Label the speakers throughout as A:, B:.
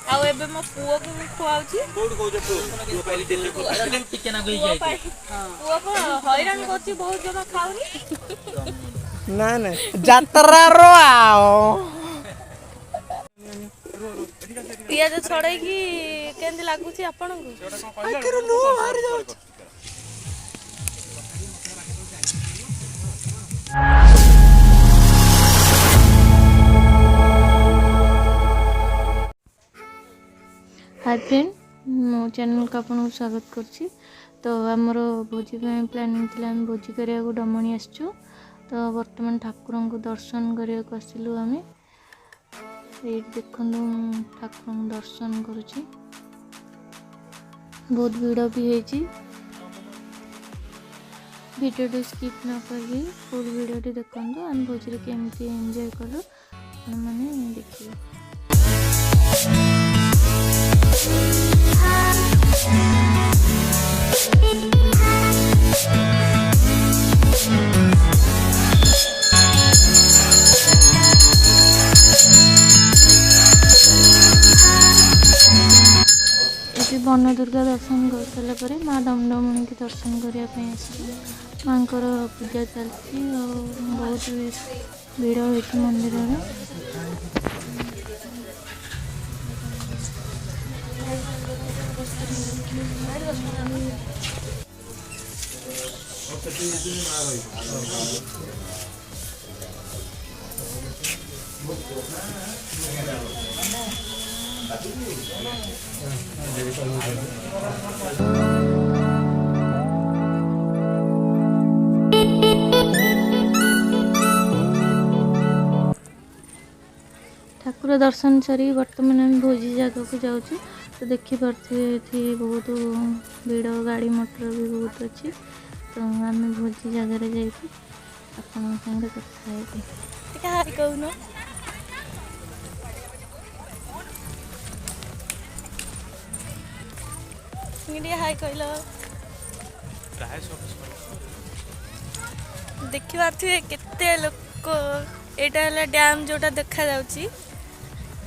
A: आउ एबे मो पुओ को मैं खुआउची
B: कोड को जे पुओ पाइली देले को टिके ना गई जाई
A: पुओ को हैरान करची बहुत जमा खाउनी
C: ना ना जातरा रो आओ
A: पियाज छड़ाई की केंदी लागुची आपन को
C: आखिर नो मार जाउ
A: हाय फ्रेंड मो चैनल को आपन स्वागत करछि। तो आमर भोजी प्लानिंग थिला हम भोजी करिया को डमणी आसछु। तो वर्तमान ठाकुर को दर्शन करिया को आसिलु आमे ए देखंदु ठाकुर दर्शन करूछि। बहुत भीड़ भी हेछि। वीडियो तो स्किप न करी फुल वीडियो देखंदु हम भोजी रे केमती एंजॉय करू माने देखियो। वन दुर्गा दर्शन कर सारा पर माँ दंडमणि की दर्शन करने माँ पूजा चलती बहुत भीड़ हो मंदिर में। ठाकुर दर्शन सरी वर्तमान आम भोजी जगह को जाऊँ। तो देखिपे बहुत भीड़ गाड़ी मोटर भी बहुत अच्छी। तो आम भोजी जगार जाइए आपन संगे कथा है कहून हाय कहल देखिए केते लोक यहाँ डैम जोटा देखा जाउची।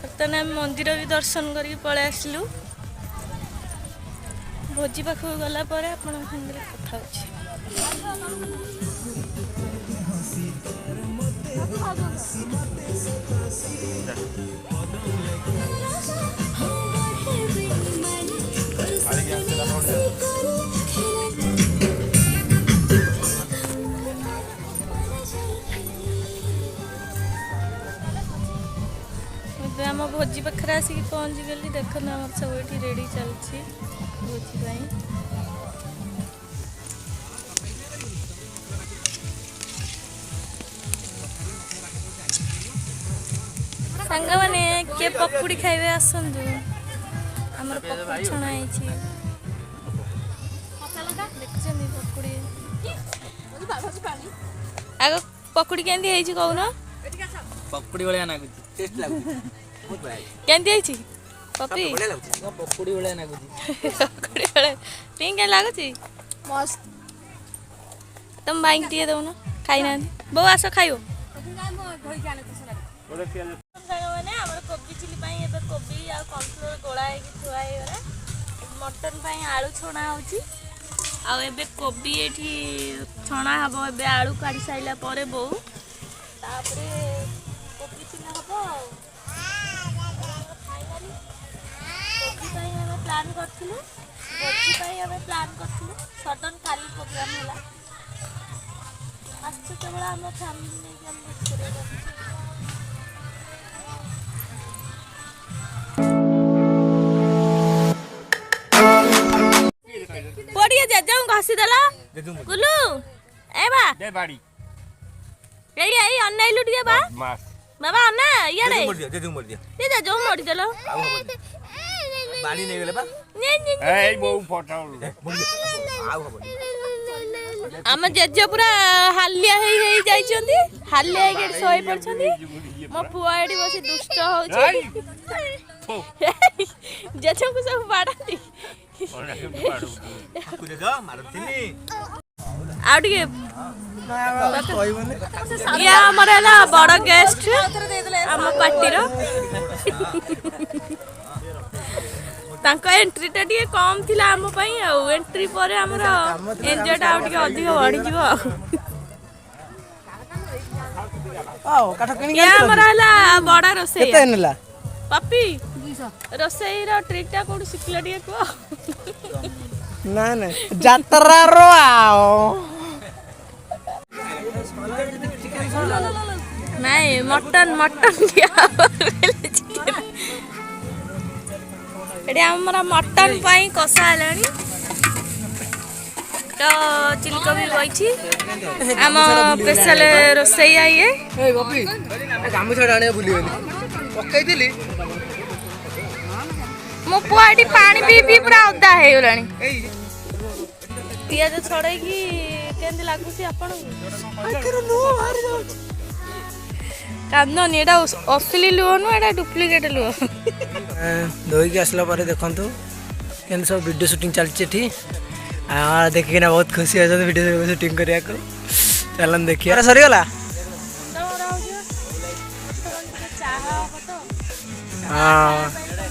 A: बर्तमान मंदिर भी दर्शन करके पळे आसलु। भोजी पाख गला पर आपन संगे कथा होची। आम भोजी पाखे आसिक पहुँची गली देख आम सब ये रेडी चलती भोजी सांग मैंने किए पकुड़ी खाइबे आसतु आमर पकुड़ी छणा है पकुड़ी आग पकुड़ी केंदी कहून
B: पकड़ी वाला नागुची टेस्ट लागुची बहुत बड़ा
A: केंदी है पपड़ी
B: बढ़िया लागुची पकड़ी वाला नागुची
A: पकड़ी वाला पिंक के लागुची मस्त। तुम बाइक दिए दो ना खाई ना बो आस खाइयो माने हमर कोबी चिली पई एबे कोबी आ कॉर्नफ्लोर गोळा है कि थुआ है मटन पई आलू छणा होची। आ एबे कोबी एठी छणा हबो एबे आलू काढी साइला परे बो तापरे कोबी चिली हबो। फाइनली कोबी पई हम प्लान करथिलु कोबी पई हम प्लान करथिलु सडन काली प्रोग्राम होला आज केवल हम फैमिली ने हम करे पड़िए जे जाऊं घसी देला गुलू ए बा
B: दे बाड़ी
A: एई अन्नाइलु टिके बा
B: मास
A: बाबा अन्ना इयाडे
B: दे दूं मोड़ दिया
A: ते जा जो मोड़ी देलो
B: बाड़ी नहीं गेले बा
A: ने
B: ए बो फोटो आउ हबो
A: हम जेजे पूरा हालिया हेई जाई चंदी हालिया हे गेट सोई पड़छंदी मो पुआ एडी बसी दुष्ट होउची जेजे को सब बाडाती
B: कुछ जा मारतिनी
A: आउटिके ये हमारा ना बड़ा गेस्ट आम पार्टी
D: तांको एंट्री टा टिके कम थिला हम पई आ एंट्री पर हमर एंजॉय टा टिके अधिक बढ़ी जीवो
C: आओ काठ किन
D: ये हमर हला बड़ा रोसई
C: केते नेला
D: पप्पी रोसई रो ट्रिक टा कोड सिखला टिके को
C: ना ना जातरा रो आओ
D: नहीं मटन मटन दिया एडी हमरा मटन पाई कसा हलानी तो चिलकोबी बइछि हम स्पेशल रोसई आई है
C: ए बपी गामु छडा आने भूली गेली पक्कै दिली
D: मो पुआडी पानी पी पी पूरा ओदा हे गलानी पियाज छड़ाई की केंदी लागुसी आपण
C: आखिर नो मारी दो
D: कांदन एडा असली लुह नु एडा डुप्लीकेट लुह
C: धोई के आसला पर देखंतु केन सब वीडियो शूटिंग चलछि एठी आ देखिना बहुत खुशी हो वीडियो शूटिंग करिया को चलन देखिया अरे सरी गला हां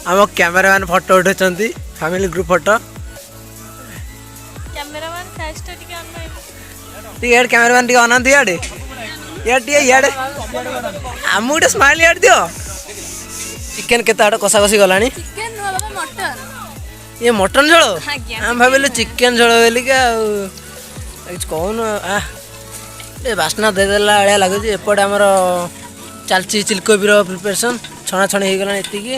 C: हम कैमरामैन फोटो उठेचंती family group photo
D: cameraman fast टिके अनमै
C: ती एड कैमरामैन टी अनंत याडे याडे आमु गोटे स्माइल याड दियो चिकन केते आड़ कसा कसी गलानी
D: चिकन नो बाबा मटन
C: ये मटन झोल
D: आज्ञा
C: हम भाविले चिकन झोल बोली का कौन आ बास्ना देदेला आड़िया लगुच एपटे आमर चलती चिलकोबीर प्रिपेरेसन छणा छणी हो गला एतिकी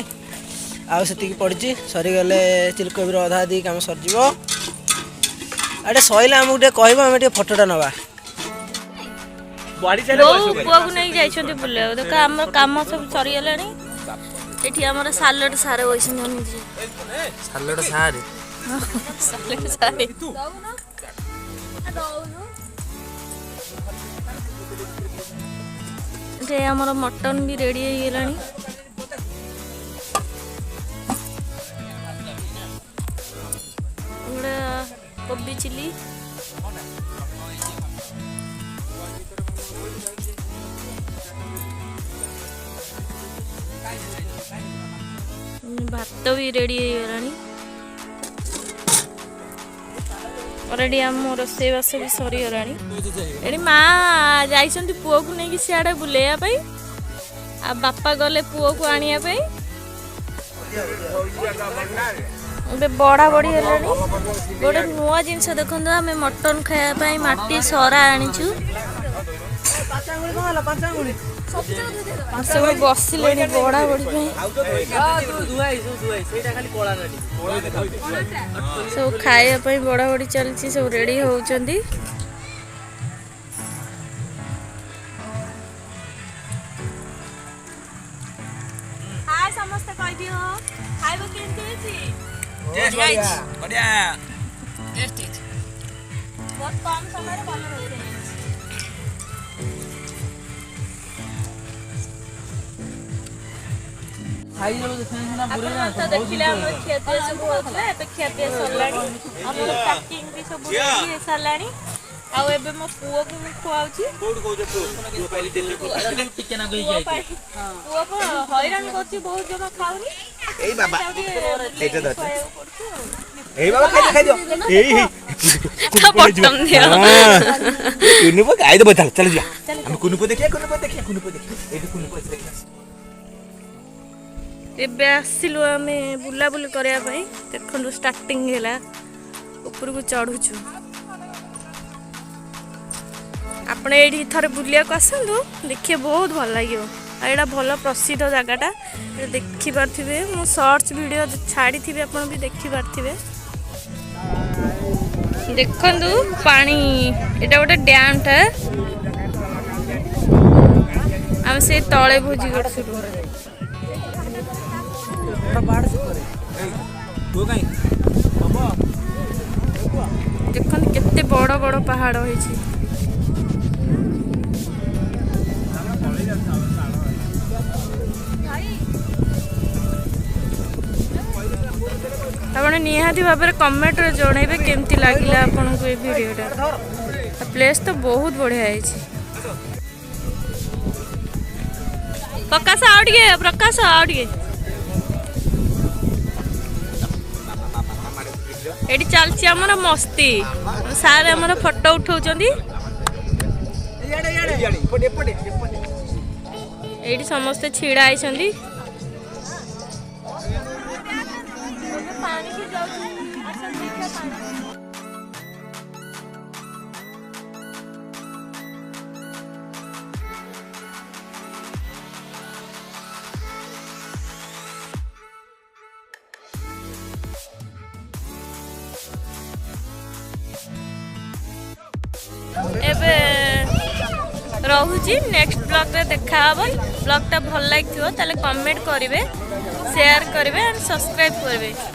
C: आती पड़ी सरीगले चिलकोबीर अधा दी कम सरज अरे सैला आमको कह आम फोटोटा नवा
D: पुआ को नहीं जाइछन्ती बुले देख हमर काम सब सरी गेलानी एठी हमर सालड सारे वइसन जे
C: सालड सारे
D: सालड सारे जे हमर मटन भी रेडी हो गेलानी कोबी चिली भात भी रेडी हो गलानी ऑलरेडी हम रोसई बास भी सरी गलानी एडी माँ जाइछन्ती पुओ को नहीं कि सियाडे बुलेया पई आ बापा गले पुओ को आनिया पई बे बड़ा बड़ी हेलानी गोटे नुआ जिनस देखंतु आमे मटन खाया पई माटी सरा आनिछु सब बसिले बड़ा बड़ी सब खाया बड़ा बड़ी चलती सब रेडी होउचंदी हाय समस्त कह दियो खाइबो केनते छी
B: बढ़िया
D: टेस्टी बहुत कम समय रे बन रहते हैं तो देखिले हम खेते सब होतले पे खेते सरलानी हमर पैकिंग भी सब रेडी हे सरलानी आ एबे मो पुओ को मु खुआउची कोड कोजे पुओ पहले तेल को टिके ना गई जाई पुओ को हैरान करची बहुत जमा खाउनी
C: ए बाबा एटा दत ए बाबा खाइ दियो ए
D: बटम दियो
C: कुनु पे गाय दे चल चल जा हम कुनु पे देखिए ए कुनु पे देखिए
D: एबे आसिलु आमे बुला बुली करया पई देखंदु स्टार्टिंग हैला ऊपर को चढ़ुछु आपने एठी थरे बुलिया को आसंदु देखिए बहुत भल लागियो एटा भल प्रसिद्ध जगहटा देखि पारथिबे मो शॉर्ट्स वीडियो छाड़ी थिबे आपन भी देखि पारथिबे देखंदु पानी एटा गोटे डैम टा हम से तळे भोजी करछु देखते केते बड़ बड़ पहाड़ होइछि आपने निहाती भाव में कमेंट रे जणेबे केमती लागिला आपन को ए वीडियोटा प्लेस तो बहुत बढ़िया है प्रकाश आउट गे एठी चलछि हमर मस्ती सार हमर फोटो उठाउछंदी एठी समस्त छिड़ा आइछंदी पानी की जाउछि असन देखा पानी एबे रहुची नेक्स्ट ब्लॉग रे देखा हबन ब्लॉग ता भल लागिथियो ताले कमेंट करिवे शेयर करिवे एंड सब्सक्राइब करिवे।